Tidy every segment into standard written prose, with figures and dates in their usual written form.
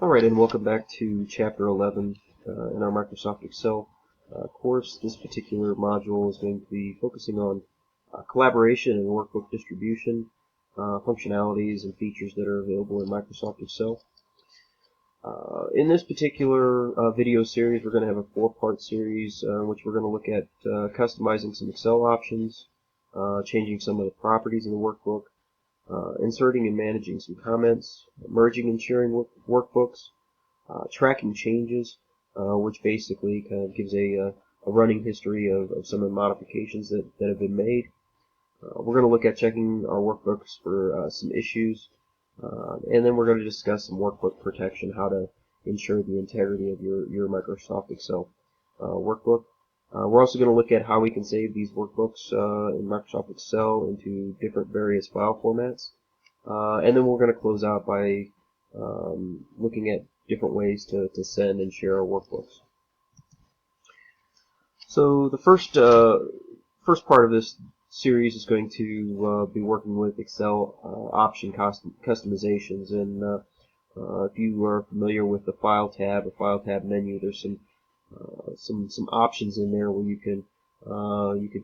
Alright, and welcome back to Chapter 11 in our Microsoft Excel course. This particular module is going to be focusing on collaboration and workbook distribution, functionalities and features that are available in Microsoft Excel. In this particular video series, we're going to have a four-part series in which we're going to look at customizing some Excel options, changing some of the properties in the workbook, inserting and managing some comments, merging and sharing workbooks, tracking changes, which basically kind of gives a running history of some of the modifications that have been made. We're going to look at checking our workbooks for some issues, and then we're going to discuss some workbook protection, how to ensure the integrity of your Microsoft Excel workbook. We're also going to look at how we can save these workbooks in Microsoft Excel into different various file formats. And then we're going to close out by looking at different ways to send and share our workbooks. So the first part of this series is going to be working with Excel option customizations. And if you are familiar with the File tab or File tab menu, there's some options in there where you can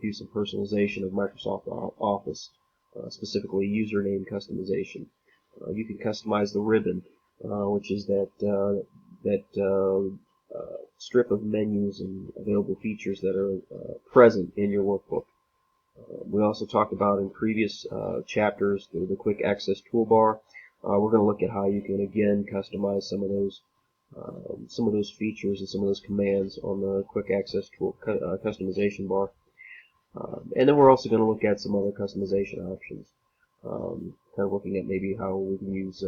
do some personalization of Microsoft Office, specifically username customization. You can customize the ribbon, which is that strip of menus and available features that are present in your workbook. We also talked about in previous chapters the quick access toolbar. We're going to look at how you can again customize some of those features and some of those commands on the quick access tool customization bar. And then we're also going to look at some other customization options, kind of looking at maybe how we can use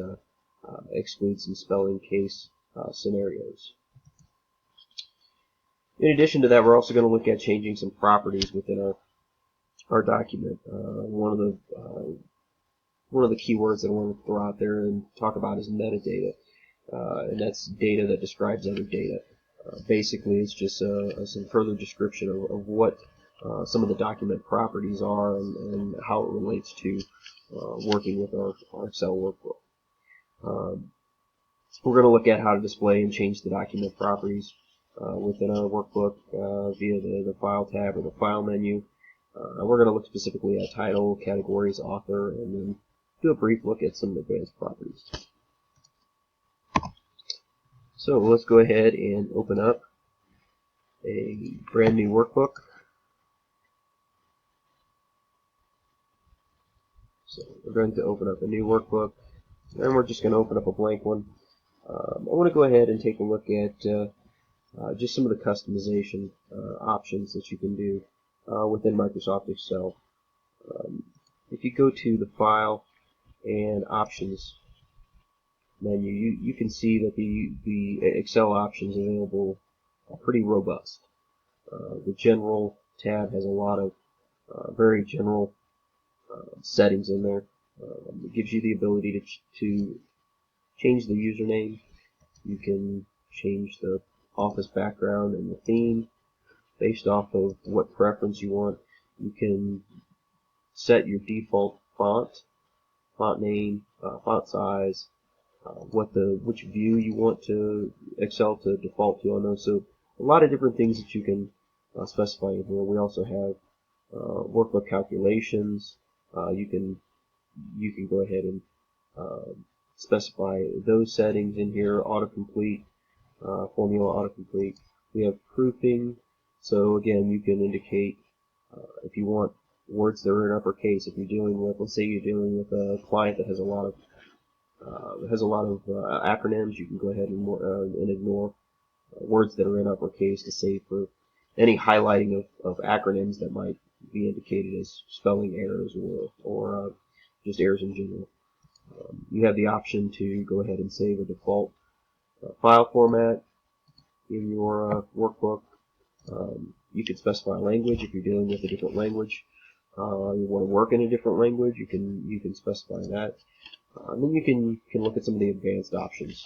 exclude some spelling case scenarios. In addition to that, we're also going to look at changing some properties within our document. One of the keywords that I want to throw out there and talk about is metadata. And that's data that describes other data. Basically, it's just some further description of what some of the document properties are and how it relates to working with our Excel workbook. We're going to look at how to display and change the document properties within our workbook via the File tab or the File menu. We're going to look specifically at title, categories, author, and then do a brief look at some advanced properties. So let's go ahead and open up a brand new workbook. So we're going to open up a new workbook, and we're just going to open up a blank one. I want to go ahead and take a look at just some of the customization options that you can do within Microsoft Excel. If you go to the File and Options menu, you can see that the Excel options available are pretty robust. The General tab has a lot of very general settings in there. It gives you the ability to change the username. You can change the Office background and the theme based off of what preference you want. You can set your default font name, font size, which view you want to Excel to default to on those. So a lot of different things that you can specify in here. We also have workbook calculations. You can go ahead and specify those settings in here. Autocomplete, formula autocomplete. We have proofing. So again, you can indicate if you want words that are in uppercase. If you're dealing with, let's say you're dealing with a client that has a lot of acronyms, you can go ahead and ignore words that are in uppercase to save for any highlighting of acronyms that might be indicated as spelling errors or just errors in general. You have the option to go ahead and save a default file format in your workbook. You can specify language if you're dealing with a different language. You want to work in a different language, you can specify that. And then you can look at some of the advanced options.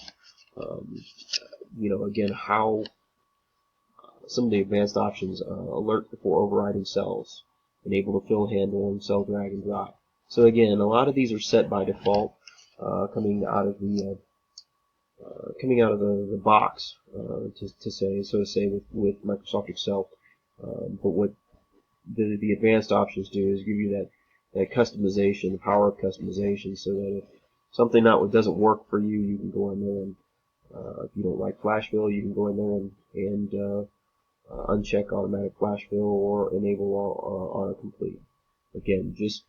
Again, how some of the advanced options alert before overriding cells, enable to fill handle and cell drag and drop. So again, a lot of these are set by default, coming out of the coming out of the box, to say with Microsoft Excel. But what the advanced options do is give you that customization, the power of customization, so that if something doesn't work for you, you can go in there and if you don't like flash fill, you can go in there and uncheck automatic flash fill or enable autocomplete. Again, just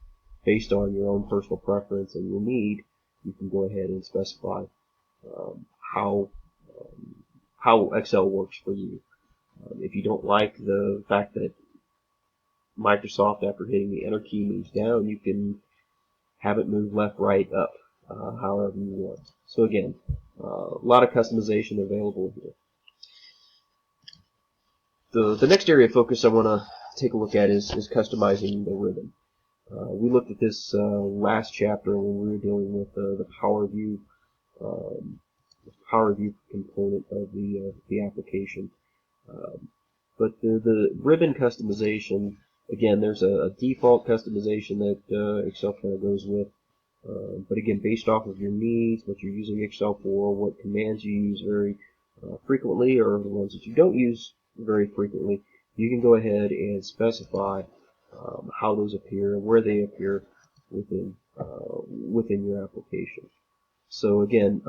based on your own personal preference and your need, you can go ahead and specify um, how how Excel works for you. If you don't like the fact that Microsoft, after hitting the Enter key, moves down, you can have it move left, right, up, however you want. So again, a lot of customization available here. The next area of focus I want to take a look at is customizing the ribbon. We looked at this last chapter when we were dealing with the um, Power View component of the application. But the ribbon customization, again, there's a default customization that Excel kind of goes with. But again, based off of your needs, what you're using Excel for, what commands you use very frequently, or the ones that you don't use very frequently, you can go ahead and specify how those appear and where they appear within your application. So again,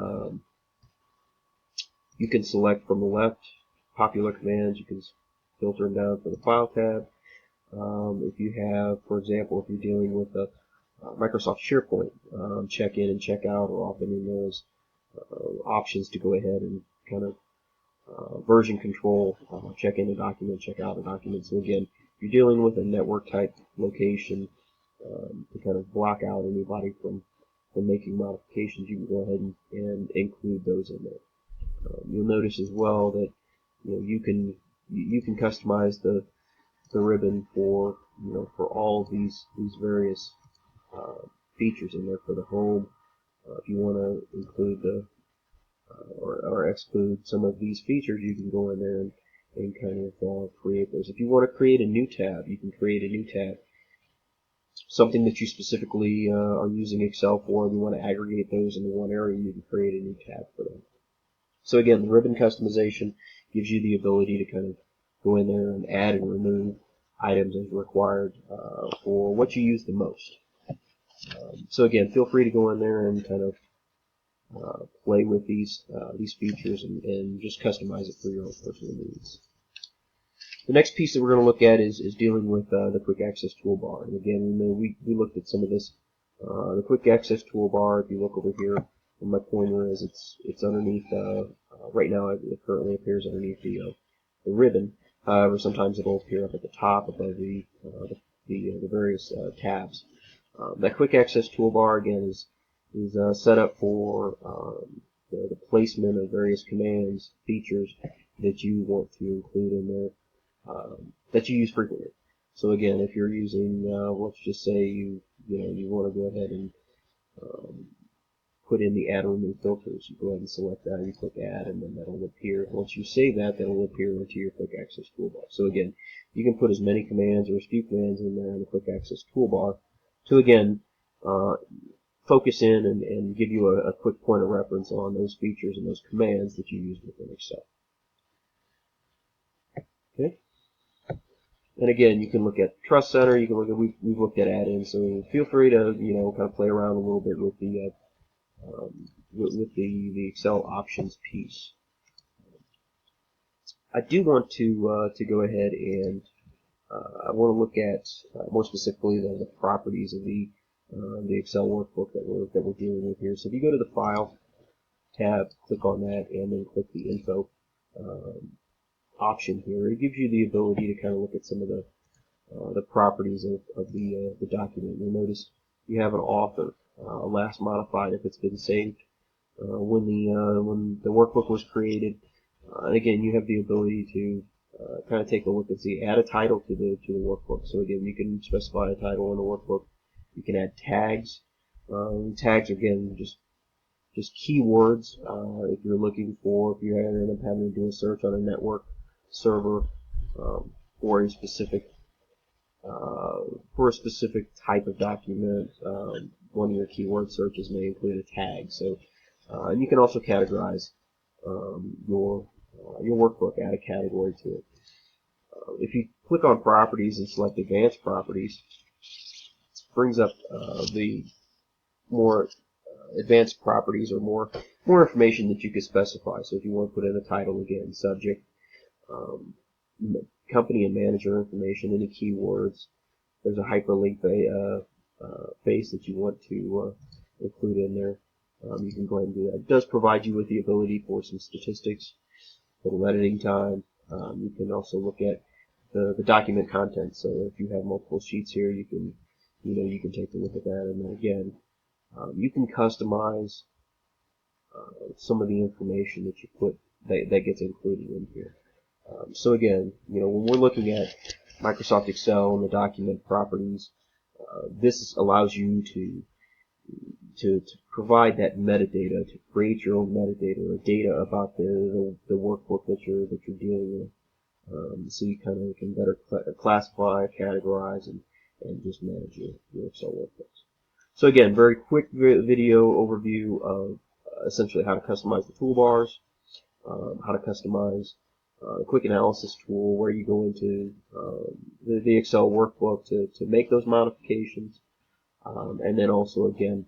you can select from the left popular commands. You can filter them down for the File tab. If you have, for example, if you're dealing with a Microsoft SharePoint, check in and check out are often in those options to go ahead and kind of version control, check in a document, check out a document. So again, if you're dealing with a network type location, to kind of block out anybody from making modifications, you can go ahead and include those in there. You'll notice as well that you can customize the ribbon for for all of these various features in there for the home. If you want to include or exclude some of these features, you can go in there and kind of create those. If you want to create a new tab, you can create a new tab. Something that you specifically are using Excel for, and you want to aggregate those into one area, you can create a new tab for them. So again, the ribbon customization gives you the ability to kind of go in there and add and remove items as required for what you use the most. So again, feel free to go in there and kind of play with these features and just customize it for your own personal needs. The next piece that we're going to look at is dealing with the Quick Access Toolbar. And again, we looked at some of this. The Quick Access Toolbar, if you look over here, and my pointer is it's underneath. Right now, it currently appears underneath the ribbon. However, sometimes it'll appear up at the top above the various tabs. That Quick Access Toolbar again is set up for the placement of various commands, features that you want to include in there. That you use frequently. So again, if you're using, let's just say you want to go ahead and put in the add or remove filters, you go ahead and select that, you click add, and then that'll appear. Once you save that, that'll appear into your Quick Access Toolbar. So again, you can put as many commands or as few commands in there in the Quick Access Toolbar to again focus in and give you a quick point of reference on those features and those commands that you use within Excel. Okay. And again, you can look at Trust Center. You can look at we've looked at add-ins. So feel free to kind of play around a little bit with the Excel options piece. I do want to go ahead and I want to look at more specifically the properties of the Excel workbook that we're dealing with here. So if you go to the File tab, click on that, and then click the Info option here, it gives you the ability to kind of look at some of the properties of the document. You'll notice you have an author, last modified if it's been saved when the workbook was created. And again, you have the ability to kind of take a look and see, add a title to the workbook. So again, you can specify a title in the workbook. You can add tags. Tags are, again, just keywords if you're looking for, if you end up having to do a search on a network server for a specific type of document. One of your keyword searches may include a tag. So And you can also categorize your workbook, add a category to it. If you click on properties and select advanced properties, it brings up the more advanced properties or more information that you could specify. So if you want to put in a title again, subject, um, company and manager information, any keywords. There's a hyperlink base that you want to include in there. You can go ahead and do that. It does provide you with the ability for some statistics, a little editing time. You can also look at the document content. So if you have multiple sheets here, you can take a look at that. And then again, you can customize some of the information that you put that gets included in here. So again, when we're looking at Microsoft Excel and the document properties, this allows you to provide that metadata, to create your own metadata or data about the workbook that you're dealing with. So you kind of can better classify, categorize, and just manage your Excel workbooks. So again, very quick video overview of essentially how to customize the toolbars, how to customize a quick analysis tool where you go into the Excel workbook to make those modifications, and then also again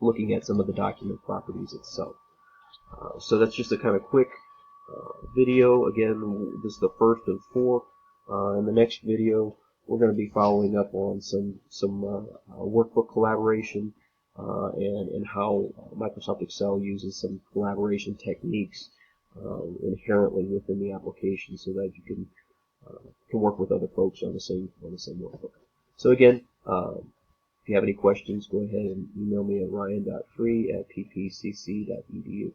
looking at some of the document properties itself. So that's just a kind of quick video. Again, this is the first of 4. In the next video, we're going to be following up on some workbook collaboration and how Microsoft Excel uses some collaboration techniques inherently within the application, so that you can work with other folks on the same workbook. So again, if you have any questions, go ahead and email me at ryan.free@ppcc.edu.